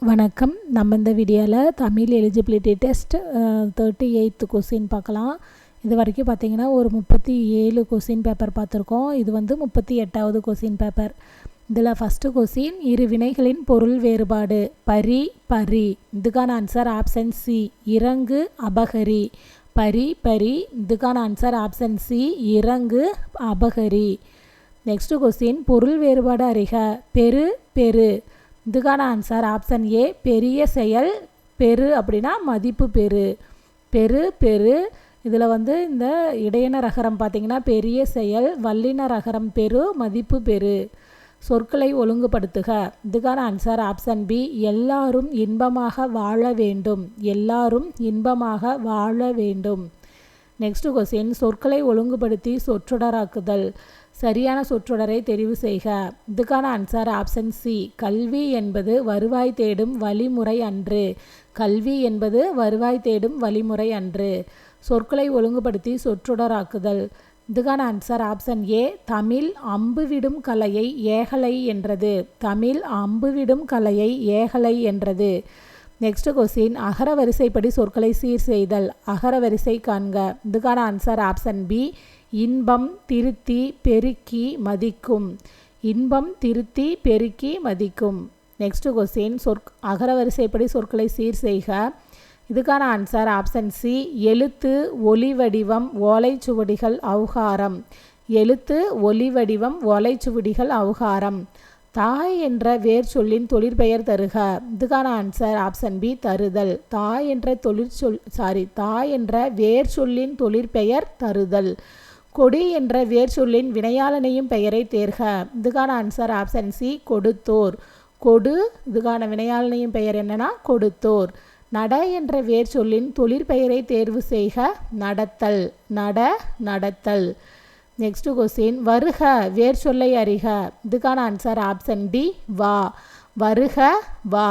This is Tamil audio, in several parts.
வணக்கம். நம்ம இந்த வீடியோவில் Tamil eligibility test 38th question பார்க்கலாம். இது வரைக்கும் பார்த்திங்கன்னா ஒரு 37 கொஸ்டின் பேப்பர் பார்த்துருக்கோம். இது வந்து 38வது கொஸ்டின் பேப்பர். இதில் ஃபஸ்ட்டு கொஸ்டின், இரு வினைகளின் பொருள் வேறுபாடு. பரி பரி, இதுக்கான ஆன்சர் ஆப்ஷன் சி. இறங்கு அபகரி. பரி பரி, இதுக்கான ஆன்சர் ஆப்ஷன் சி. இறங்கு அபகரி. நெக்ஸ்ட்டு கொஸ்டின், பொருள் வேறுபாடு அறிக. பெரு பெரு, இதுக்கான ஆன்சர் ஆப்ஷன் ஏ. பெரிய செயல். பெரு அப்படின்னா மதிப்பு பெரு. பெரு பெரு, இதில் வந்து இந்த இடையின ரகரம் பார்த்திங்கன்னா பெரிய செயல், வல்லின ரகரம் பெரு, மதிப்பு பெரு. சொற்களை ஒழுங்குபடுத்துக. இதுக்கான ஆன்சர் ஆப்ஷன் பி. எல்லாரும் இன்பமாக வாழ வேண்டும். எல்லாரும் இன்பமாக வாழ வேண்டும். நெக்ஸ்ட் கொஸ்டின், சொற்களை ஒழுங்குபடுத்தி சொற்றொடராக்குதல். சரியான சொற்றொடரை தெரிவு செய்க. இதுக்கான ஆன்சர் ஆப்ஷன் சி. கல்வி என்பது வருவாய் தேடும் வழிமுறை அன்று. கல்வி என்பது வருவாய் தேடும் வழிமுறை அன்று. சொற்களை ஒழுங்குபடுத்தி சொற்றொடராக்குதல். இதுக்கான ஆன்சர் ஆப்ஷன் ஏ. தமிழ் அம்புவிடும் கலையை ஏகலை என்றது. தமிழ் அம்புவிடும் கலையை ஏகலை என்றது. நெக்ஸ்ட் கொஸ்டின், அகர வரிசைப்படி சொற்களை சீர் செய்தல். அகர வரிசை காண்க. இதுக்கான ஆன்சர் ஆப்ஷன் பி. இன்பம் திருத்தி பெருக்கி மதிக்கும். இன்பம் திருத்தி பெருக்கி மதிக்கும். நெக்ஸ்ட் கொஸ்டின், அகர வரிசைப்படி சொற்களை சீர் செய்க. இதுக்கான ஆன்சர் ஆப்ஷன் சி. எழுத்து ஒலி வடிவம் ஓலைச்சுவடிகள் அவுகாரம். எழுத்து ஒலி வடிவம் ஓலைச்சுவடிகள் அவுகாரம். தாய் என்ற வேர் சொல்லின் தொழிற்பெயர் தருக. இதுக்கான ஆன்சர் ஆப்ஷன் பி. தருதல். தாய் என்ற வேர் சொல்லின் தொழிற்பெயர் தருதல். கொடி என்ற வேர் சொல்லின் வினையாளனையும் பெயரை தேர்க. இதுக்கான ஆன்சர் ஆப்ஷன் சி. கொடுத்தோர். கொடு, இதுக்கான வினையாளனையும் பெயர் என்னன்னா கொடுத்தோர். நட என்ற வேர் சொல்லின் தொழிற்பெயரை தேர்வு செய்க. நடத்தல். நட நடத்தல். நெக்ஸ்ட் கொஸ்டின், வருக வேர் சொல்லை அறிக. இதுக்கான ஆன்சர் ஆப்ஷன் டி. வா. வருக வா.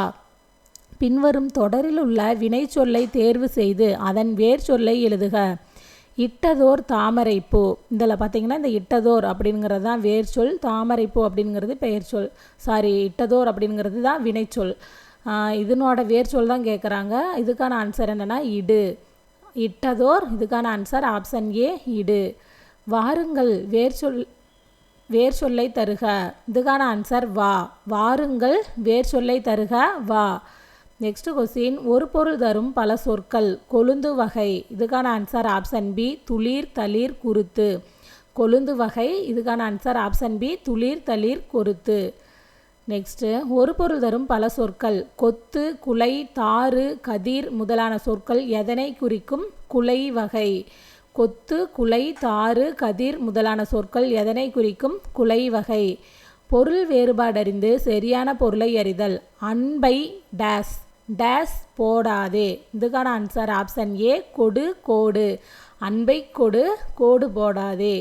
பின்வரும் தொடரில் உள்ள வினை சொல்லை தேர்வு செய்து அதன் வேர் சொல்லை எழுதுக. இட்டதோர் தாமரைப்பூ. இதில் பார்த்திங்கன்னா இந்த இட்டதோர் அப்படிங்கிறது தான் வேர் சொல். தாமரைப்பூ அப்படிங்கிறது பெயர் சொல். இட்டதோர் அப்படிங்கிறது தான் வினைச்சொல். இதனோட வேர் சொல் தான் கேட்குறாங்க. இதுக்கான ஆன்சர் என்னென்னா இடு. இட்டதோர், இதுக்கான ஆன்சர் ஆப்ஷன் ஏ. இடு. வாருங்கள் வேர் சொல்லை தருக. இதுக்கான ஆன்சர் வா. வாருங்கள் வேர் சொல்லை தருக. வா. நெக்ஸ்ட் கொஸ்டின், ஒரு பொருள் தரும் பல சொற்கள். கொழுந்து வகை. இதுக்கான ஆன்சர் ஆப்ஷன் பி. துளிர் தளிர் குருத்து. கொழுந்து வகை. இதுக்கான ஆன்சர் ஆப்ஷன் பி. துளிர் தளிர் குருத்து. நெக்ஸ்ட்டு, ஒரு பொருள் தரும் பல சொற்கள். கொத்து குலை தாறு கதிர் முதலான சொற்கள் எதனை குறிக்கும்? குலை வகை. கொத்து குலை தாறு கதிர் முதலான சொற்கள் எதனை குறிக்கும்? குலை வகை. பொருள் வேறுபாடறிந்து சரியான பொருளை அறிதல். அன்பை டேஸ் டேஸ் போடாதே. இதுக்கான ஆன்சர் ஆப்ஷன் ஏ. கொடு கோடு. அன்பை கொடு கோடு போடாதே.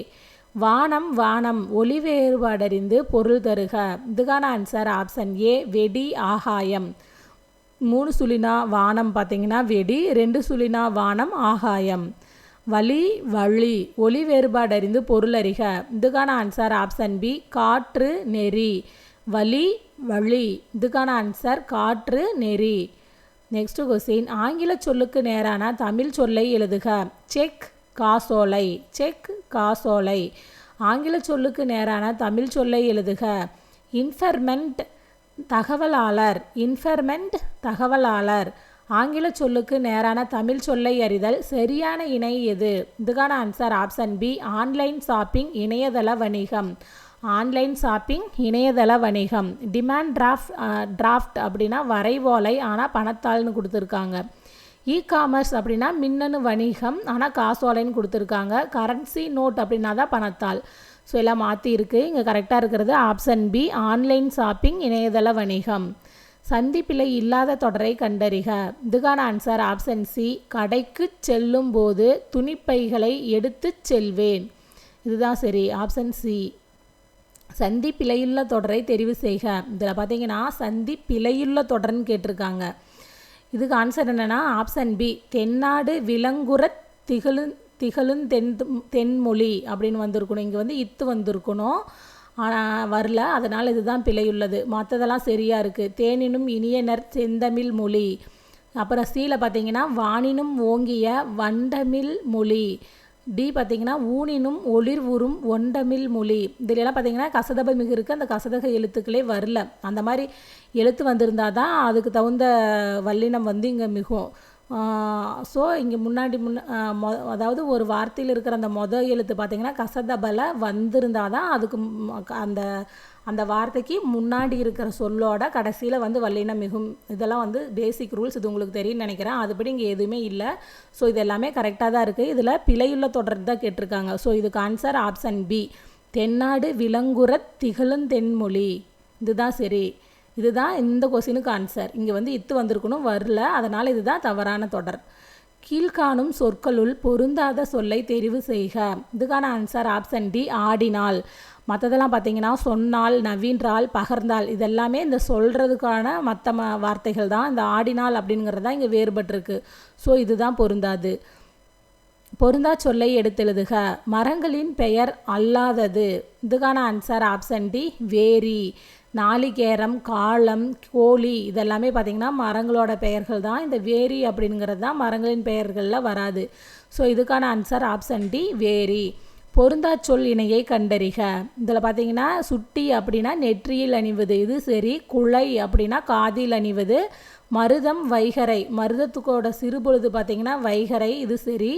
வானம் வானம், ஒளி வேறுபாடறிந்து பொருள் தருக. இதுக்கான ஆன்சர் ஆப்ஷன் ஏ. வெடி ஆகாயம். 3 சுழினா வானம் பார்த்திங்கன்னா வெடி, 2 சுழினா வானம் ஆகாயம். வழி வழி, ஒளி வேறுபாடறிந்து பொருள் அறிக. இதுக்கான ஆன்சர் ஆப்ஷன் பி. காற்று நெறி. வழி வழி, இதுக்கான ஆன்சர் காற்று நெறி. நெக்ஸ்ட் கொஸ்டின், ஆங்கில சொல்லுக்கு நேரான தமிழ் சொல்லை எழுதுக. செக் காசோலை. செக் காசோலை. ஆங்கில சொல்லுக்கு நேரான தமிழ் சொல்லை எழுதுக. இன்ஃபர்மெண்ட் தகவலாளர். இன்ஃபர்மெண்ட் தகவலாளர். ஆங்கில சொல்லுக்கு நேரான தமிழ் சொல்லை அறிதல். சரியான இணை எது? இதுக்கான answer option B. Online shopping இணையதள வணிகம். ஆன்லைன் ஷாப்பிங் இணையதள வணிகம். டிமாண்ட் டிராஃப்ட் அப்படின்னா வரைவோலை, ஆனால் பணத்தாள்னு கொடுத்துருக்காங்க. இ-காமர்ஸ் அப்படின்னா மின்னணு வணிகம், ஆனால் காசோலைன்னு கொடுத்துருக்காங்க. கரன்சி நோட் அப்படின்னா தான் பணத்தாள். ஸோ எல்லாம் மாற்றி இருக்குது. இங்கே கரெக்டாக இருக்கிறது ஆப்ஷன் பி. ஆன்லைன் ஷாப்பிங் இணையதள வணிகம். சந்திப்பிழை இல்லாத தொடரை கண்டறிக. இதுக்கான ஆன்சர் ஆப்ஷன் சி. கடைக்கு செல்லும் போது துணிப்பைகளை எடுத்து செல்வேன். இதுதான் சரி. Option C. சந்தி பிழையுள்ள தொடரை தெரிவு செய்க. இதில் பார்த்தீங்கன்னா சந்தி பிழையுள்ள தொடர்ன்னு கேட்டிருக்காங்க. இதுக்கு ஆன்சர் என்னென்னா ஆப்ஷன் பி. தென்னாடு விலங்குற திகழும் தென்மொழி அப்படின்னு வந்திருக்கணும். இங்கே வந்து இத்து வந்திருக்கணும். வரல, அதனால் இதுதான் பிழையுள்ளது. மற்றதெல்லாம் சரியாக இருக்குது. தேனினும் இனியனர் செந்தமிழ் மொழி. அப்புறம் சீல பார்த்திங்கன்னா வானினும் ஓங்கிய வண்டமிழ் மொழி. டி பார்த்திங்கன்னா ஊனினும் ஒளிர் உறும் ஒண்டமிழ் மொழி. இதிலெல்லாம் பார்த்திங்கன்னா கசதப மிகு இருக்குது, அந்த கசதக எழுத்துக்களே வரல. அந்த மாதிரி எழுத்து வந்திருந்தால் தான் அதுக்கு தகுந்த வல்லினம் வந்து இங்கே மிகும். ஸோ இங்கே முன்னாடி அதாவது ஒரு வார்த்தையில் இருக்கிற அந்த எழுத்து பார்த்திங்கன்னா கசதபல வந்திருந்தால் தான் அதுக்கு அந்த வார்த்தைக்கு முன்னாடி இருக்கிற சொல்லோட கடைசியில் வந்து வல்லினம் மிகும். இதெல்லாம் வந்து பேசிக் ரூல்ஸ், இது உங்களுக்கு தெரியும்னு நினைக்கிறேன். அதுபடி இங்கே எதுவுமே இல்லை. ஸோ இது எல்லாமே கரெக்டாக தான் இருக்குது. இதில் பிழையுள்ள தொடர் தான் கேட்டிருக்காங்க. ஸோ இதுக்கு ஆன்சர் ஆப்ஷன் பி, தென்னாடு விலங்குறத் திகழும் தென்மொழி. இதுதான் சரி. இதுதான் இந்த கொஸ்டினுக்கு ஆன்சர். இங்கே வந்து இத்து வந்திருக்கணும், வரல, அதனால் இதுதான் தவறான தொடர். கீழ்காணும் சொற்களுள் பொருந்தாத சொல்லை தெரிவு செய்க. இதுக்கான ஆன்சர் ஆப்ஷன் டி, ஆடினால். மற்றதெல்லாம் பார்த்திங்கன்னா சொன்னால், நவீன்றால், பகர்ந்தால், இதெல்லாமே இந்த சொல்கிறதுக்கான மற்ற வார்த்தைகள் தான். இந்த ஆடினால் அப்படிங்கிறது தான் இங்கே வேறுபட்டிருக்கு. ஸோ இதுதான் பொருந்தாது. பொருந்தா சொல்லை எடுத்தெழுதுக. மரங்களின் பெயர் அல்லாதது. இதுக்கான ஆன்சர் ஆப்ஷன் டி, வேரி. நாளிகேரம், காலம், கோழி இதெல்லாமே பார்த்திங்கன்னா மரங்களோட பெயர்கள் தான். இந்த வேரி அப்படிங்கிறது தான் மரங்களின் பெயர்களில் வராது. ஸோ இதுக்கான ஆன்சர் ஆப்ஷன் டி, வேரி. பொருந்தா சொல் இணையை கண்டறிக. இதில் பார்த்திங்கன்னா சுட்டி அப்படின்னா நெற்றியில் அணிவது, இது சரி. குழை அப்படின்னா காதில் அணிவது. மருதம், வைகரை, மருதத்துக்கோட சிறுபொழுது பார்த்திங்கன்னா வைகரை, இது சரி.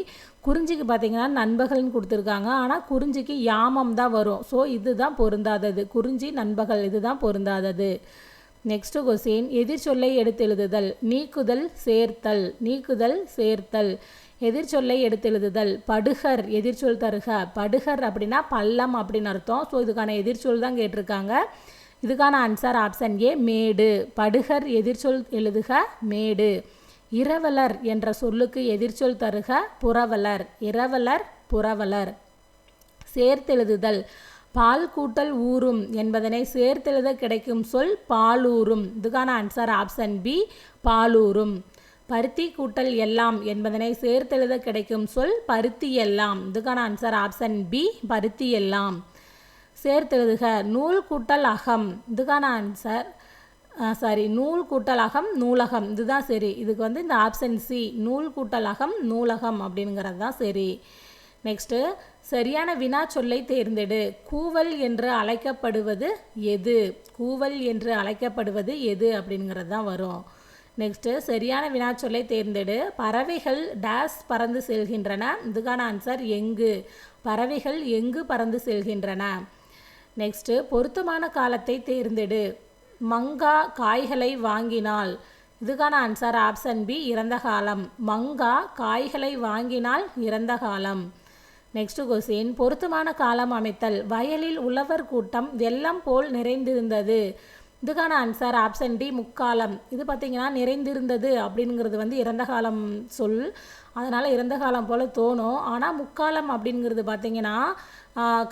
குறிஞ்சிக்கு பார்த்திங்கன்னா நண்பகல்னு கொடுத்துருக்காங்க, ஆனால் குறிஞ்சிக்கு யாமம் தான் வரும். ஸோ இதுதான் பொருந்தாதது. குறிஞ்சி நண்பகல், இதுதான் பொருந்தாதது. Next question, எதிர்ச்சொல்லை எடுத்தெழுதுதல். நீக்குதல், சேர்த்தல். நீக்குதல், சேர்த்தல். எதிர்ச்சொல்லை எடுத்தெழுதுதல். படுகர், எதிர்ச்சொல் தருக. படுகர் அப்படின்னா பள்ளம் அப்படின்னு அர்த்தம். ஸோ இதுக்கான எதிர்ச்சொல் தான் கேட்டிருக்காங்க. இதுக்கான ஆன்சர் ஆப்ஷன் ஏ, மேடு. படுகர் எதிர்ச்சொல் எழுதுக, மேடு. இரவலர் என்ற சொல்லுக்கு எதிர்ச்சொல் தருக, புரவலர். இரவலர், புரவலர். சேர்த்தெழுதுதல். பால் கூட்டல் ஊறும் என்பதனை சேர்த்தெழுத கிடைக்கும் சொல் பாலூரும். இதுக்கான ஆன்சர் ஆப்ஷன் பி, பாலூரும். பருத்தி கூட்டல் எல்லாம் என்பதனை சேர்த்தெழுத கிடைக்கும் சொல் பருத்தி எல்லாம். இதுக்கான ஆன்சர் ஆப்ஷன் பி, பருத்தி எல்லாம். சேர்த்தெழுதுக. நூல் கூட்டல் அகம். இதுக்கான ஆன்சர் நூல் கூட்டல் அகம், நூலகம். இதுதான் சரி. இதுக்கு வந்து இந்த ஆப்ஷன் சி, நூல் கூட்டல் அகம், நூலகம் அப்படிங்கிறது தான் சரி. நெக்ஸ்ட்டு, சரியான வினா சொல்லை தேர்ந்தெடு. கூவல் என்று அழைக்கப்படுவது எது? கூவல் என்று அழைக்கப்படுவது எது அப்படிங்கிறது தான் வரும். நெக்ஸ்ட்டு, சரியான வினாச்சொல்லை தேர்ந்தெடு. பறவைகள் டேஸ் பறந்து செல்கின்றன. இதுக்கான ஆன்சர் எங்கு. பறவைகள் எங்கு பறந்து செல்கின்றன. நெக்ஸ்ட்டு, பொருத்தமான காலத்தை தேர்ந்தெடு. மங்கா காய்களை வாங்கினால். இதுக்கான ஆன்சர் ஆப்ஷன் பி, இறந்த காலம். மங்கா காய்களை வாங்கினால் இறந்த காலம். நெக்ஸ்ட் கொஸ்டின், பொருத்தமான காலம் அமைத்தல். வயலில் உழவர் கூட்டம் வெள்ளம் போல் நிறைந்திருந்தது. இதுக்கான ஆன்சர் ஆப்ஷன் டி, முக்காலம். இது பார்த்திங்கன்னா நிறைந்திருந்தது அப்படிங்கிறது வந்து இறந்த காலம் சொல், அதனால் இறந்த காலம் போல் தோணும். ஆனால் முக்காலம் அப்படிங்கிறது பார்த்திங்கன்னா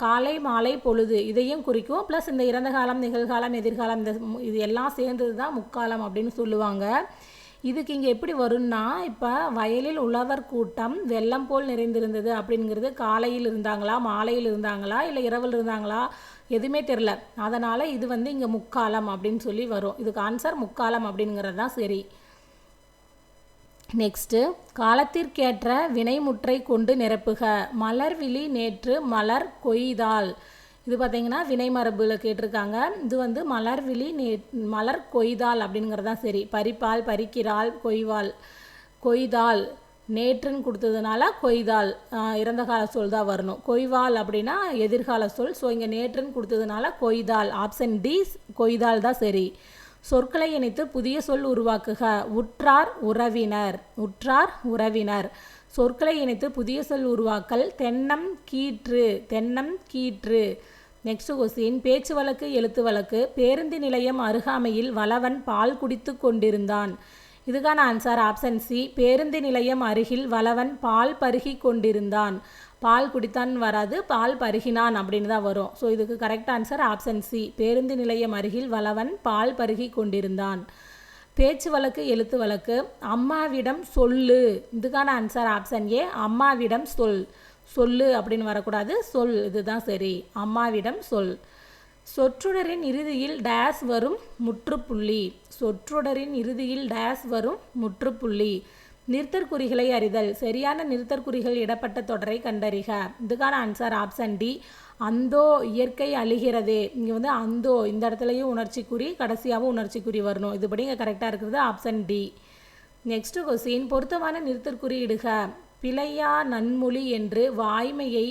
காலை மாலை பொழுது இதையும் குறிக்கும். ப்ளஸ் இந்த இறந்த காலம், நிகழ்காலம், எதிர்காலம், இது எல்லாம் சேர்ந்தது தான் முக்காலம் அப்படின்னு சொல்லுவாங்க. இதுக்கு இங்கே எப்படி வரும்னா, இப்போ வயலில் உழவர் கூட்டம் வெள்ளம் போல் நிறைந்திருந்தது அப்படிங்கிறது காலையில் இருந்தாங்களா, மாலையில் இருந்தாங்களா, இல்லை இரவில் இருந்தாங்களா, எதுவுமே தெரில. அதனால் இது வந்து இங்கே முக்காலம் அப்படின்னு சொல்லி வரும். இதுக்கு ஆன்சர் முக்காலம் அப்படிங்கிறது தான் சரி. நெக்ஸ்ட்டு, காலத்திற்கேற்ற வினைமுற்றை கொண்டு நிரப்புக. மலர்விழி நேற்று மலர் கொய்தால். இது பார்த்திங்கன்னா வினை மரபில் கேட்டிருக்காங்க. இது வந்து மலர்விழி மலர் கொய்தால் அப்படிங்கிறது தான் சரி. பறிப்பால், பறிக்கிறாள், கொய்வாள், கொய்தால் நேற்றுன்னு கொடுத்ததுனால கொய்தால் இறந்த கால சொல் தான் வரணும். கொய்வால் அப்படின்னா எதிர்கால சொல். ஸோ இங்கே நேற்றுன்னு கொடுத்ததுனால கொய்தால். ஆப்ஷன் டி, கொய்தால் தான் சரி. சொற்களை இணைத்து புதிய சொல் உருவாக்குக. உற்றார், உறவினர். உற்றார், உறவினர். சொற்களை இணைத்து புதிய சொல் உருவாக்கல். தென்னம் கீற்று. தென்னம் கீற்று. நெக்ஸ்ட் கொஸ்டின், பேச்சு வழக்கு, எழுத்து வழக்கு. பேருந்து நிலையம் அருகாமையில் வளவன் பால் குடித்து கொண்டிருந்தான். இதுக்கான ஆன்சர் ஆப்ஷன் சி, பேருந்து நிலையம் அருகில் வளவன் பால் பருகி கொண்டிருந்தான். பால் குடித்தான் வராது, பால் பருகினான் அப்படின்னு தான் வரும். ஸோ இதுக்கு கரெக்ட் ஆன்சர் ஆப்ஷன் சி, பேருந்து நிலையம் அருகில் வளவன் பால் பருகி கொண்டிருந்தான். பேச்சு வழக்கு, எழுத்து வழக்கு. அம்மாவிடம் சொல்லு. இதுக்கான ஆன்சர் ஆப்ஷன் ஏ, அம்மாவிடம் சொல். சொல்லு அப்படின்னு வரக்கூடாது, சொல். இதுதான் சரி. அம்மாவிடம் சொல். சொற்றொடரின் இறுதியில் டேஸ் வரும் முற்றுப்புள்ளி. சொற்றொடரின் இறுதியில் டேஸ் வரும் முற்றுப்புள்ளி. நிறுத்தற்குறிகளை அறிதல். சரியான நிறுத்தற்குறிகள் இடப்பட்ட தொடரை கண்டறிக. இதுக்கான ஆன்சர் ஆப்ஷன் டி. அந்தோ இயற்கை அழிகிறதே. இங்கே வந்து அந்தோ இந்த இடத்துலையும் உணர்ச்சிக்குறி, கடைசியாகவும் உணர்ச்சிக்குறி வரணும். இதுபடி இங்கே கரெக்டாக இருக்கிறது ஆப்ஷன் டி. நெக்ஸ்ட் கொஸ்டின், பொருத்தமான நிறுத்தற்குறி இடுக. பிழையா நன்மொழி என்று வாய்மையை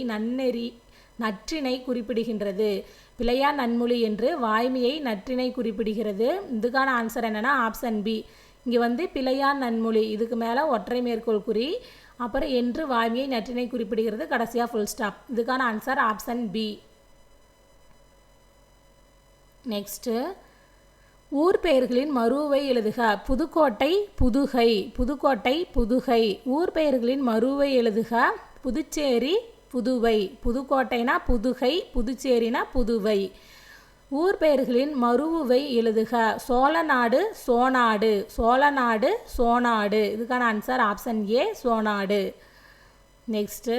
நற்றினை குறிப்பிடுகின்றது. பிழையா நன்மொழி என்று வாய்மையை நற்றினை குறிப்பிடுகிறது. இதுக்கான ஆன்சர் என்னென்னா ஆப்ஷன் பி. இங்கே வந்து பிழையா நன்மொழி, இதுக்கு மேலே ஒற்றை மேற்கோள் குறி, அப்புறம் என்று வாய்மையை நற்றினை குறிப்பிடுகிறது, கடைசியாக ஃபுல் ஸ்டாப். இதுக்கான ஆன்சர் ஆப்ஷன் பி. நெக்ஸ்ட்டு, ஊர் பெயர்களின் மறுவை எழுதுக. புதுக்கோட்டை புதுகை. புதுக்கோட்டை புதுகை. ஊர் பெயர்களின் மறுவை எழுதுக. புதுச்சேரி புதுவை. புதுக்கோட்டைனா புதுகை, புதுச்சேரினா புதுவை. ஊர் பெயர்களின் மறுவை எழுதுக. சோழநாடு சோனாடு. சோழநாடு சோனாடு. இதுக்கான ஆன்சர் ஆப்ஷன் ஏ சோனாடு. நெக்ஸ்ட்டு,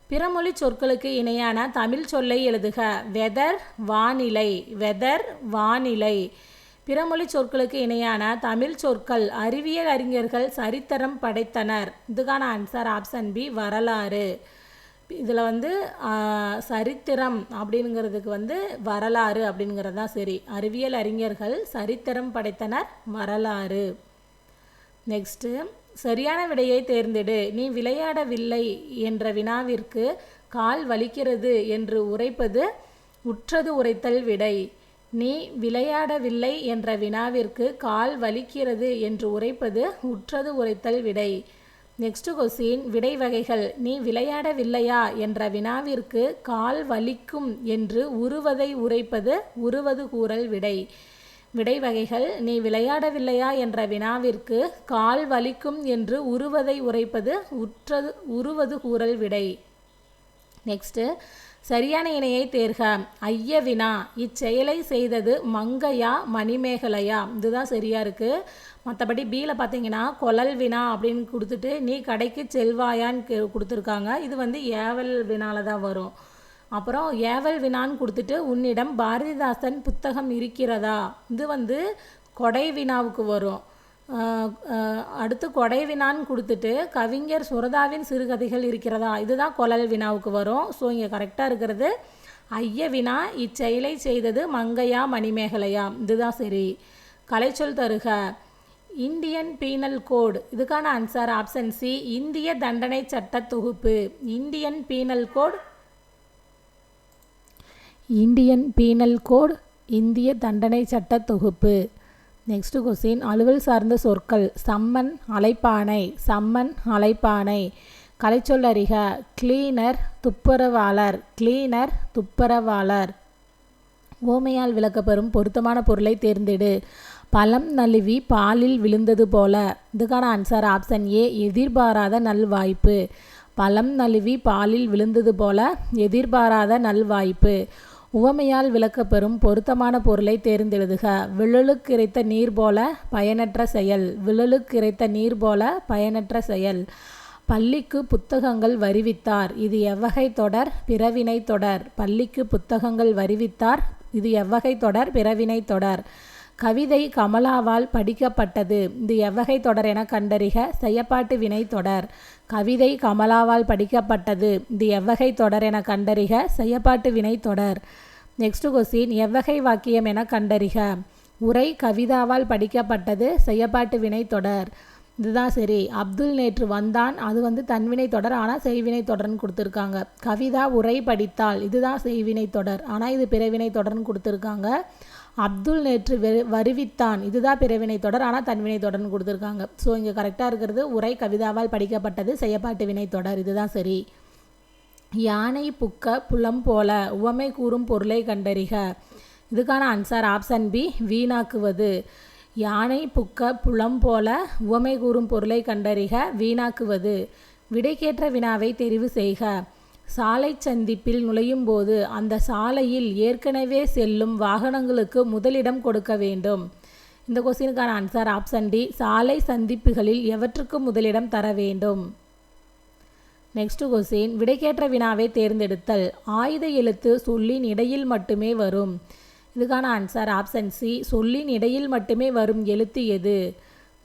பிறமொழி சொற்களுக்கு இணையான தமிழ் சொல்லை எழுதுக. வெதர் வானிலை. வெதர் வானிலை. பிறமொழி சொற்களுக்கு இணையான தமிழ் சொற்கள். அறிவியல் அறிஞர்கள் சரித்திரம் படைத்தனர். இதுக்கான ஆன்சர் ஆப்ஷன் பி வரலாறு. இதில் வந்து சரித்திரம் அப்படிங்கிறதுக்கு வந்து வரலாறு அப்படிங்கிறது தான் சரி. அறிவியல் அறிஞர்கள் சரித்திரம் படைத்தனர், வரலாறு. நெக்ஸ்ட்டு, சரியான விடையை தேர்ந்தெடு. நீ விளையாடவில்லை என்ற வினாவிற்கு கால் வலிக்கிறது என்று உரைப்பது உற்றது உரைத்தல் விடை. நீ விளையாடவில்லை என்ற வினாவிற்கு கால் வலிக்கிறது என்று உரைப்பது உற்றது உரைத்தல் விடை. நெக்ஸ்ட் கொஸ்டின், விடை வகைகள். நீ விளையாடவில்லையா என்ற வினாவிற்கு கால் வலிக்கும் என்று உருவதை உரைப்பது உருவது கூறல் விடை. விடை வகைகள். நீ விளையாடவில்லையா என்ற வினாவிற்கு கால் வலிக்கும் என்று உருவதை உரைப்பது உருவது கூறல் விடை. நெக்ஸ்ட்டு, சரியான இணையை தேர்க. ஐய வினா. இச்செயலை செய்தது மங்கையா மணிமேகலையா. இதுதான் சரியாக இருக்குது. மற்றபடி பியில் பார்த்தீங்கன்னா கொழல் வினா அப்படின்னு கொடுத்துட்டு நீ கடைக்கு செல்வாயான்னு கொடுத்துருக்காங்க. இது வந்து ஏவல் வினால தான் வரும். அப்புறம் ஏவல் வினான்னு கொடுத்துட்டு உன்னிடம் பாரதிதாசன் புத்தகம் இருக்கிறதா. இது வந்து கொடை வினாவுக்கு வரும். அடுத்து கொடை வினான்னு கொடுத்துட்டு கவிஞர் சுரதாவின் சிறுகதைகள் இருக்கிறதா. இதுதான் கொழல் வினாவுக்கு வரும். ஸோ இங்கே கரெக்டாக இருக்கிறது ஐய வினா. இச்செயலை செய்தது மங்கையா மணிமேகலையா. இதுதான் சரி. கலைச்சொல் தருக. Indian penal code. இதுக்கான ஆன்சர் ஆப்ஷன் சி. இந்திய தண்டனை சட்ட தொகுப்பு. Indian penal code. Indian penal code இந்திய தண்டனை சட்ட தொகுப்பு. நெக்ஸ்ட் கொஸ்டின், அலுவல் சார்ந்த சொற்கள். சம்மன் அழைப்பானை. சம்மன் அழைப்பானை. கலைச்சொல் அறிக. கிளீனர் துப்புரவாளர். கிளீனர் துப்புரவாளர். ஓமையால் விளக்கப்பெறும் பொருத்தமான பொருளை தேர்ந்தெடு. பழம் நழுவி பாலில் விழுந்தது போல. இதுக்கான ஆன்சர் ஆப்ஷன் ஏ எதிர்பாராத நல்வாய்ப்பு. பழம் நழுவி பாலில் விழுந்தது போல எதிர்பாராத நல்வாய்ப்பு. உவமையால் விளக்கப்பெறும் பொருத்தமான பொருளை தேர்ந்தெழுதுக. விழலுக்கு இறைத்த நீர் போல பயனற்ற செயல். விழலுக்கு இறைத்த நீர் போல பயனற்ற செயல். பள்ளிக்கு புத்தகங்கள் வருவித்தார். இது எவ்வகை தொடர்? பிறவினை தொடர். பள்ளிக்கு புத்தகங்கள் வருவித்தார். இது எவ்வகை தொடர்? பிறவினை தொடர். கவிதை கமலாவால் படிக்கப்பட்டது. இது எவ்வகை தொடர் என கண்டறிக. செயப்பாட்டு வினை தொடர். கவிதை கமலாவால் படிக்கப்பட்டது. இது எவ்வகை தொடர் என கண்டறிக. செயப்பாட்டு வினை தொடர். நெக்ஸ்ட் கொஸ்டின், எவ்வகை வாக்கியம் என கண்டறிக. உரை கவிதாவால் படிக்கப்பட்டது. செயப்பாட்டு வினை தொடர். இதுதான் சரி. அப்துல் நேற்று வந்தான். அது வந்து தன்வினை தொடர், ஆனால் செய்வினை தொடர்னு கொடுத்துருக்காங்க. கவிதா உரை படித்தாள். இதுதான் செய்வினை தொடர், ஆனால் இது பிறவினை தொடர்னு கொடுத்துருக்காங்க. அப்துல் நேற்று வருவித்தான். இதுதான் பிறவினை தொடர், ஆனால் தன்வினை தொடர்னு கொடுத்துருக்காங்க. ஸோ இங்கே கரெக்டாக இருக்கிறது உரை கவிதாவால் படிக்கப்பட்டது. செயப்பாட்டு வினை தொடர். இதுதான் சரி. யானை புக்க புலம் போல. உவமை கூறும் பொருளை கண்டறிக. இதுக்கான ஆன்சர் ஆப்ஷன் பி வீணாக்குவது. யானை புக்க புலம் போல உவமை கூறும் பொருளை கண்டறிக. வீணாக்குவது. விடைக்கேற்ற வினாவை தெரிவு செய்க. சாலை சந்திப்பில் நுழையும் போது அந்த சாலையில் ஏற்கனவே செல்லும் வாகனங்களுக்கு முதலிடம் கொடுக்க வேண்டும். இந்த கொஸ்டினுக்கான ஆன்சர் ஆப்ஷன் டி. சாலை சந்திப்புகளில் எவற்றுக்கு முதலிடம் தர வேண்டும். நெக்ஸ்ட் கொஸ்டின், விடைக்கேற்ற வினாவை தேர்ந்தெடுத்தல். ஆயுத எழுத்து சொல்லின் இடையில் மட்டுமே வரும். இதுக்கான ஆன்சர் ஆப்ஷன் சி, சொல்லின் இடையில் மட்டுமே வரும் எழுத்து எது?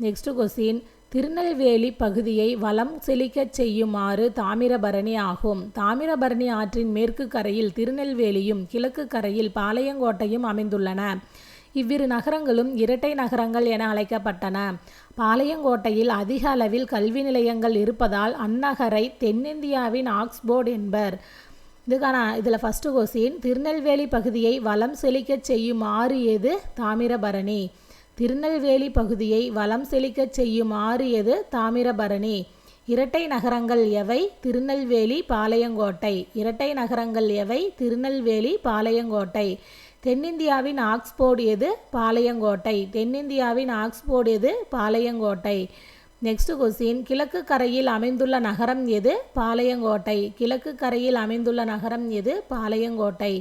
நெக்ஸ்ட் கொஸ்டின், திருநெல்வேலி பகுதியை வளம் செழிக்கச் செய்யுமாறு தாமிரபரணி ஆகும். தாமிரபரணி ஆற்றின் மேற்கு கரையில் திருநெல்வேலியும் கிழக்கு கரையில் பாளையங்கோட்டையும் அமைந்துள்ளன. இவ்விரு நகரங்களும் இரட்டை நகரங்கள் என அழைக்கப்பட்டன. பாளையங்கோட்டையில் அதிக அளவில் கல்வி நிலையங்கள் இருப்பதால் அந்நகரை தென்னிந்தியாவின் ஆக்ஸ்போர்ட் என்பர். இதில் ஃபஸ்ட்டு கொஸ்டின், திருநெல்வேலி பகுதியை வளம் செழிக்கச் செய்யும் ஆறு எது? தாமிரபரணி. திருநெல்வேலி பகுதியை வளம் செழிக்கச் செய்யும் ஆறு எது? தாமிரபரணி. இரட்டை நகரங்கள் எவை? திருநெல்வேலி, பாளையங்கோட்டை. இரட்டை நகரங்கள் எவை? திருநெல்வேலி, பாளையங்கோட்டை. தென்னிந்தியாவின் ஆக்ஸ்போர்ட் எது? பாளையங்கோட்டை. தென்னிந்தியாவின் ஆக்ஸ்போர்ட் எது? பாளையங்கோட்டை. நெக்ஸ்ட் கொஸ்டின், கிழக்கு கரையில் அமைந்துள்ள நகரம் எது? பாளையங்கோட்டை. கிழக்கு கரையில் அமைந்துள்ள நகரம் எது? பாளையங்கோட்டை.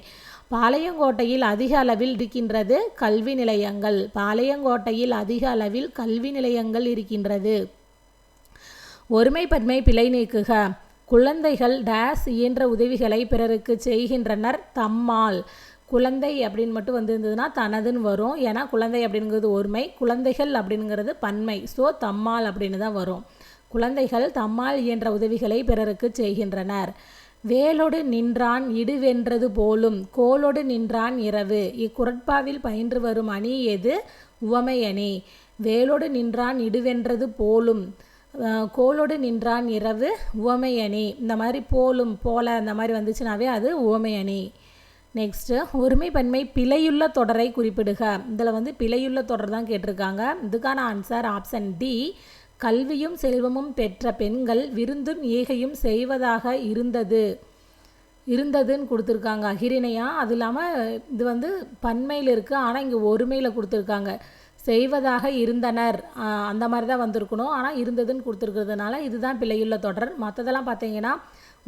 பாளையங்கோட்டையில் அதிக அளவில் இருக்கின்றது கல்வி நிலையங்கள். பாளையங்கோட்டையில் அதிக அளவில் கல்வி நிலையங்கள் இருக்கின்றது. ஒருமைப்பன்மை பிழை நீக்குக. குழந்தைகள் டேஸ் இயன்ற உதவிகளை பிறருக்கு செய்கின்றனர் தம்மால். குழந்தை அப்படின்னு மட்டும் வந்திருந்ததுன்னா தனதுன்னு வரும். ஏன்னா குழந்தை அப்படிங்கிறது ஒருமை, குழந்தைகள் அப்படிங்கிறது பன்மை. ஸோ தம்மால் அப்படின்னு தான் வரும். குழந்தைகள் தம்மால் இயன்ற உதவிகளை பிறருக்கு செய்கின்றனர். வேலோடு நின்றான் இடுவென்றது போலும், கோலோடு நின்றான் இரவு. இக்குறட்பாவில் பயின்று வரும் அணி எது? உவமை அணி. வேலோடு நின்றான் இடுவென்றது போலும், கோலோடு நின்றான் இரவு உவமை அணி. இந்த மாதிரி போலும், போல இந்த மாதிரி வந்துச்சுனாவே அது உவமை அணி. நெக்ஸ்ட்டு, ஒருமைப்பன்மை பிழையுள்ள தொடரை குறிப்பிடுக. இதில் பிழையுள்ள தொடர் தான் கேட்டிருக்காங்க. இதுக்கான ஆன்சர் ஆப்ஷன் டி, கல்வியும் செல்வமும் பெற்ற பெண்கள் விருந்தும் ஈகையும் செய்வதாக இருந்ததுன்னு கொடுத்துருக்காங்க அகிரிணையா. அது இல்லாமல் இது பன்மையில் இருக்குது, ஆனால் இங்கே ஒருமையில் கொடுத்துருக்காங்க. செய்வதாக இருந்தனர் அந்த மாதிரி தான் வந்திருக்கணும், ஆனால் இருந்ததுன்னு கொடுத்துருக்கிறதுனால இதுதான் பிழையுள்ள தொடர். மற்றதெல்லாம் பார்த்தீங்கன்னா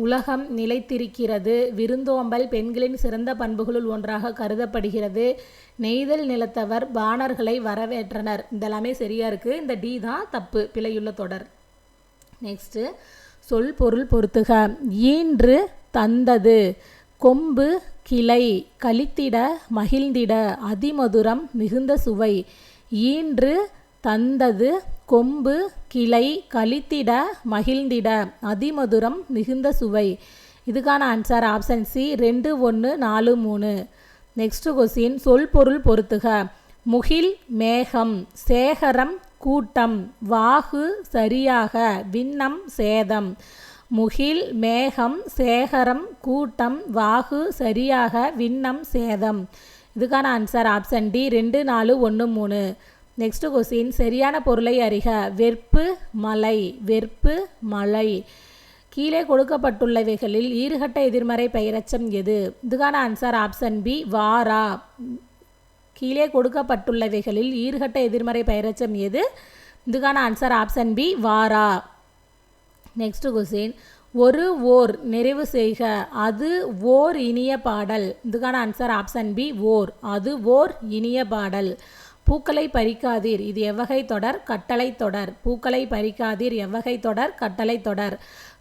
உலகம் நிலைத்திருக்கிறது, விருந்தோம்பல் பெண்களின் சிறந்த பண்புகளுள் ஒன்றாக கருதப்படுகிறது, நெய்தல் நிலத்தவர் பாணர்களை வரவேற்றனர். இதெல்லாமே சரியாக இருக்குது. இந்த டி தான் தப்பு, பிழையுள்ள தொடர். நெக்ஸ்ட்டு, சொல் பொருள் பொறுத்துக. ஈன்று தந்தது, கொம்பு கிளை, கலித்திட மகிழ்ந்திட, அதிமதுரம் மிகுந்த சுவை. ஈன்று தந்தது, கொம்பு கிளை, கலித்திட மகிழ்ந்திட, அதிமதுரம் மிகுந்த சுவை. இதுக்கான answer option C, 2, 1, 4, 3. Next question, சொல் பொருள் பொறுத்துக. முகில் மேகம், சேகரம் கூட்டம், வாகு சரியாக, விண்ணம் சேதம். முகில் மேகம் சேகரம் கூட்டம், வாகு சரியாக, விண்ணம் சேதம். இதுக்கான answer option D, 2, 4, 1, 3. Next question, சரியான பொருளை அறிக. வெற்பு மலை, வெற்பு மலை. கீழே கொடுக்கப்பட்டுள்ளவைகளில் ஈறுகட்ட எதிர்மறை பெயரெச்சம் எது? இதுக்கான ஆன்சர் ஆப்ஷன் பி, வாரா. கீழே கொடுக்கப்பட்டுள்ளவைகளில் ஈறுகட்ட எதிர்மறை பெயரெச்சம் எது? இதுக்கான ஆன்சர் ஆப்ஷன் பி, வாரா. நெக்ஸ்ட் கொஸ்டின், ஒரு ஓர் நிறைவு செய்க. அது ஓர் இனிய பாடல். இதுக்கான ஆன்சர் ஆப்ஷன் பி, ஓர். அது ஓர் இனிய பாடல். பூக்களை பறிக்காதீர், இது எவ்வகை தொடர்? கட்டளை தொடர். பூக்களை பறிக்காதீர் எவ்வகை தொடர்? கட்டளை தொடர்.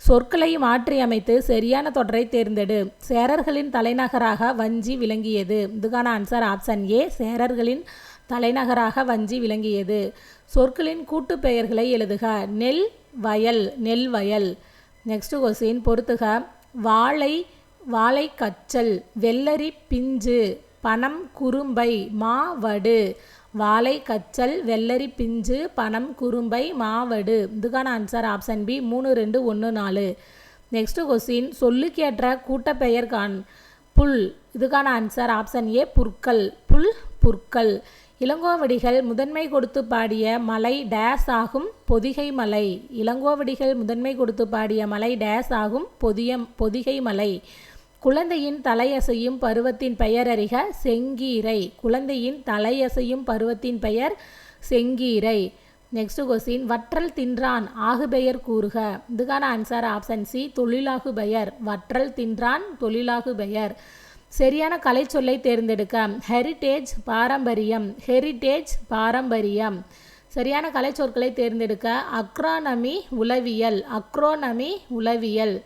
சொற்களை மாற்றி அமைத்து சரியான தொடரை தேர்ந்தெடு. சேரர்களின் தலைநகராக வஞ்சி விளங்கியது. இதுக்கான ஆன்சர் ஆப்ஷன் ஏ, சேரர்களின் தலைநகராக வஞ்சி விளங்கியது. சொற்களின் கூட்டு பெயர்களை எழுதுக. நெல் வயல், நெல் வயல். நெக்ஸ்ட் கொஸ்டின், பொறுத்துக. வாழை, வாழை கச்சல், வெள்ளரி பிஞ்சு, பனம் குறும்பை, மாவடு. வாழை கச்சல், வெள்ளரி பிஞ்சு, பனம் குறும்பை, மாவடு. இதுக்கான answer option B, 3, 2, 1, 4. Next question, சொல்லுக்கேற்ற கூட்டப்பெயர் காண். புல். இதுக்கான ஆன்சர் ஆப்ஷன் ஏ, புற்கள். புல், புற்கள். இளங்கோவடிகள் முதன்மை கொடுத்து பாடிய மலை டேஸ் ஆகும்? பொதிகை மலை. இளங்கோவடிகள் முதன்மை கொடுத்து பாடிய மலை டேஸ் ஆகும்? பொதிகை மலை. குழந்தையின் தலையசையும் பருவத்தின் பெயர் அறிக. செங்கீரை. குழந்தையின் தலையசையும் பருவத்தின் பெயர் செங்கீரை. நெக்ஸ்ட் கொஸ்டின், வற்றல் தின்றான் ஆகுபெயர் கூறுக. இதுக்கான ஆன்சர் ஆப்ஷன் சி, தொழிலாகு பெயர். வற்றல் தின்றான் தொழிலாகு பெயர். சரியான கலை சொல்லை தேர்ந்தெடுக்க. ஹெரிட்டேஜ், பாரம்பரியம். ஹெரிட்டேஜ், பாரம்பரியம். சரியான கலை சொற்களை தேர்ந்தெடுக்க. அக்ரோனமி, உளவியல். அக்ரோனமி, உளவியல்.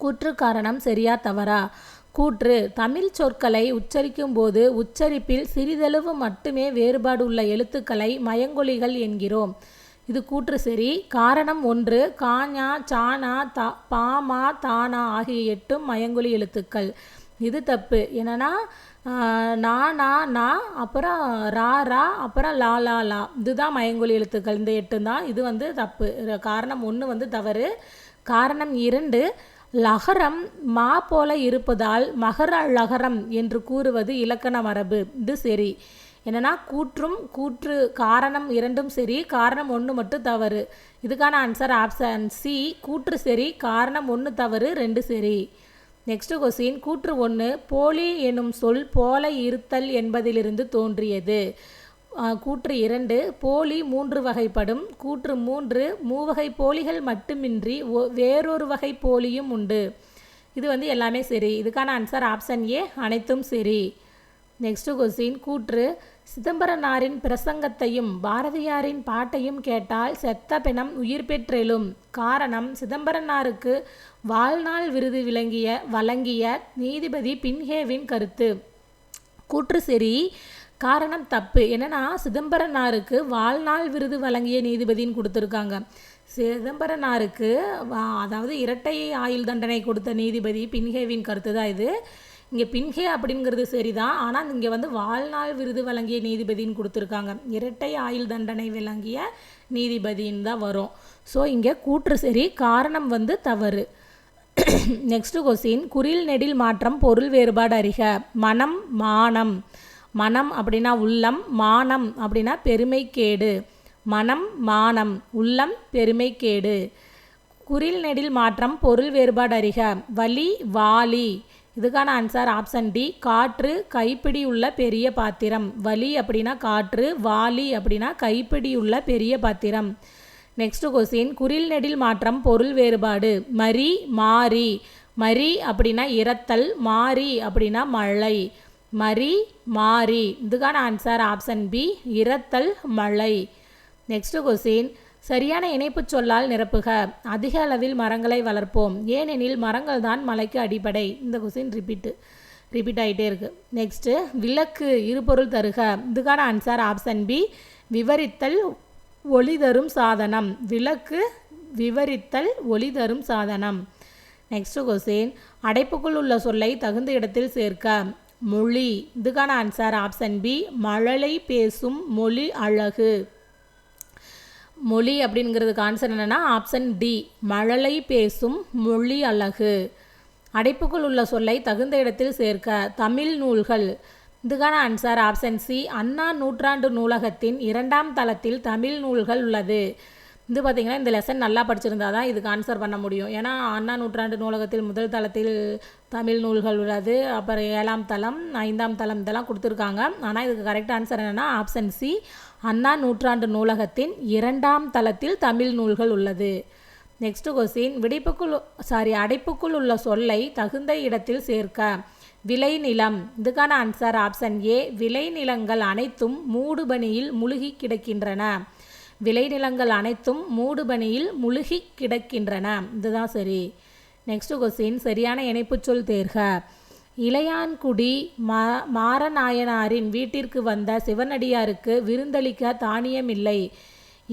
கூற்று காரணம் சரியா தவறா? கூற்று தமிழ் சொற்களை உச்சரிக்கும் போது உச்சரிப்பில் சிறிதளவு மட்டுமே வேறுபாடு உள்ள எழுத்துக்களை மயங்கொலிகள் என்கிறோம். இது கூற்று சரி. காரணம் 1. காஞா, சானா, பாமா, தானா ஆகிய 8 மயங்கொலி எழுத்துக்கள். இது தப்பு. என்னன்னா நா, அப்புறம் ரா, அப்புறம் லா. இதுதான் மயங்கொலி எழுத்துக்கள். இந்த 8 தான். இது தப்பு. காரணம் 1 தவறு. காரணம் 2. லகரம் மா போல இருப்பதால் மகர லகரம் என்று கூறுவது இலக்கண மரபு. இது சரி. என்னன்னா கூற்று காரணம் 2 சரி, காரணம் 1 மட்டும் தவறு. இதுக்கான ஆன்சர் ஆப்ஷன் சி, கூற்று சரி, காரணம் 1 தவறு, 2 சரி. Next question. கூற்று 1 போலி எனும் சொல் போல இருத்தல் என்பதிலிருந்து தோன்றியது. கூற்று 2 போலி 3 வகைப்படும். கூற்று 3 மூவகை போலிகள் மட்டுமின்றி வேறொரு வகை போலியும் உண்டு. இது எல்லாமே சரி. இதுக்கான ஆன்சர் ஆப்ஷன் ஏ, அனைத்தும் சரி. Next question. கூற்று சிதம்பரனாரின் பிரசங்கத்தையும் பாரதியாரின் பாட்டையும் கேட்டால் செத்த பிணம் உயிர் பெற்றெழும். காரணம் சிதம்பரனாருக்கு வாழ்நாள் விருது வழங்கிய நீதிபதி பின்ஹேவின் கருத்து. கூற்று சரி. காரணம் தப்பு. என்னன்னா சிதம்பரனாருக்கு வாழ்நாள் விருது வழங்கிய நீதிபதின்னு கொடுத்துருக்காங்க. சிதம்பரனாருக்கு அதாவது இரட்டை ஆயுள் தண்டனை கொடுத்த நீதிபதி பின்ஹேவின் கருத்து தான் இது. இங்கே பின்ஹே அப்படிங்கிறது சரிதான். ஆனால் இங்கே வாழ்நாள் விருது வழங்கிய நீதிபதின்னு கொடுத்துருக்காங்க. இரட்டை ஆயுள் தண்டனை வழங்கிய நீதிபதின்னு தான் வரும். ஸோ இங்கே கூற்று சரி, காரணம் தவறு. Next question. குறில் நெடில் மாற்றம் பொருள் வேறுபாடு அறிக. மனம், மானம். மனம் அப்படின்னா உள்ளம், மானம் அப்படின்னா பெருமைக்கேடு. மனம், மானம், உள்ளம், பெருமைக்கேடு. குறில் நெடில் மாற்றம் பொருள் வேறுபாடு அறிக. வலி, வாலி. இதுக்கான ஆன்சர் ஆப்ஷன் டி, காற்று, கைப்பிடி உள்ள பெரிய பாத்திரம். வலி அப்படின்னா காற்று, வாலி அப்படின்னா கைப்பிடி உள்ள பெரிய பாத்திரம். Next question. குறில் நெடில் மாற்றம் பொருள் வேறுபாடு. மரி, மாரி. மரி அப்படின்னா இரத்தல், மாரி அப்படின்னா மழை. மரி, மாரி. இதுக்கான ஆன்சர் ஆப்ஷன் பி, இரத்தல், மழை. Next question. சரியான இணைப்பு சொல்லால் நிரப்புக. அதிக அளவில் மரங்களை வளர்ப்போம், ஏனெனில் மரங்கள் தான் மலைக்கு அடிப்படை. இந்த கொஸ்டின் ரிப்பீட் ஆகிட்டே இருக்கு. நெக்ஸ்ட்டு. விளக்கு இருபொருள் தருக. இதுக்கான ஆன்சர் ஆப்ஷன் பி, விவரித்தல், ஒளி தரும் சாதனம். விளக்கு விவரித்தல், ஒளி தரும் சாதனம். Next question. அடைப்புக்குள் உள்ள சொல்லை தகுந்த இடத்தில் சேர்க்க. மொழி. இதுக்கான ஆன்சர் ஆப்ஷன் பி, மழலை பேசும் மொழி அழகு. மொழி அப்படிங்கிறதுக்கு ஆன்சர் என்னென்னா ஆப்ஷன் டி, மழலை பேசும் மொழி அழகு. அடைப்புக்குள் உள்ள சொல்லை தகுந்த இடத்தில் சேர்க்க. தமிழ் நூல்கள். இதுக்கான ஆன்சர் ஆப்ஷன் சி, அண்ணா நூற்றாண்டு நூலகத்தின் 2ஆம் தளத்தில் தமிழ் நூல்கள் உள்ளது. இது பார்த்திங்கன்னா இந்த லெசன் நல்லா படிச்சிருந்தா தான் இதுக்கு ஆன்சர் பண்ண முடியும். ஏன்னா அண்ணா நூற்றாண்டு நூலகத்தில் முதல் தளத்தில் தமிழ் நூல்கள் உள்ளது, அப்புறம் 7ஆம் தளம், 5ஆம் தளம் இதெல்லாம் கொடுத்துருக்காங்க. ஆனால் இதுக்கு கரெக்ட் ஆன்சர் என்னென்னா ஆப்ஷன் சி, அண்ணா நூற்றாண்டு நூலகத்தின் 2ஆம் தளத்தில் தமிழ் நூல்கள் உள்ளது. Next question. அடைப்புக்குள் உள்ள சொல்லை தகுந்த இடத்தில் சேர்க்க. விளைநிலம். இதுக்கான ஆன்சர் ஆப்ஷன் ஏ, விளைநிலங்கள் அனைத்தும் மூடுபனியில் முழுகி கிடக்கின்றன. விளைநிலங்கள் அனைத்தும் மூடுபனியில் முழுகி கிடக்கின்றன. இதுதான் சரி. Next question. சரியான இணைப்பு சொல் தேர்க. இளையான்குடி மாரநாயனாரின் வீட்டிற்கு வந்த சிவனடியாருக்கு விருந்தளிக்க தானியம் இல்லை.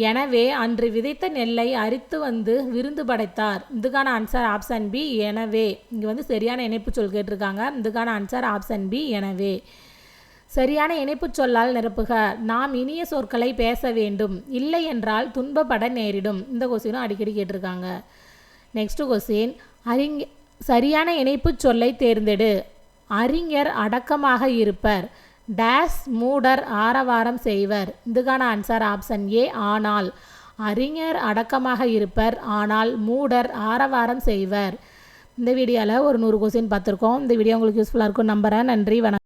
எனவே அன்று விதைத்த நெல்லை அரித்து வந்து விருந்து படைத்தார். இதுக்கான ஆன்சர் ஆப்ஷன் பி, எனவே. இங்கே சரியான இணைப்பு சொல் கேட்டிருக்காங்க. இதுக்கான ஆன்சர் ஆப்ஷன் பி, எனவே. சரியான இணைப்பு சொல்லால் நிரப்புக. நாம் இனிய சொற்களை பேச வேண்டும், இல்லை என்றால் துன்பப்பட நேரிடும். இந்த கொஸ்டினும் அடிக்கடி கேட்டிருக்காங்க. Next question. சரியான இணைப்பு சொல்லை தேர்ந்தெடு. அறிஞர் அடக்கமாக இருப்பர். டேஸ் மூடர் ஆரவாரம் செய்வர். இதுக்கான ஆன்சர் ஆப்ஷன் ஏ, ஆனால். அறிஞர் அடக்கமாக இருப்பர், ஆனால் மூடர் ஆரவாரம் செய்வர். இந்த வீடியோவில் ஒரு 100 கொஸ்டின் பார்த்துருக்கோம். இந்த வீடியோ உங்களுக்கு யூஸ்ஃபுல்லாக இருக்கும் நம்புகிறேன். நன்றி, வணக்கம்.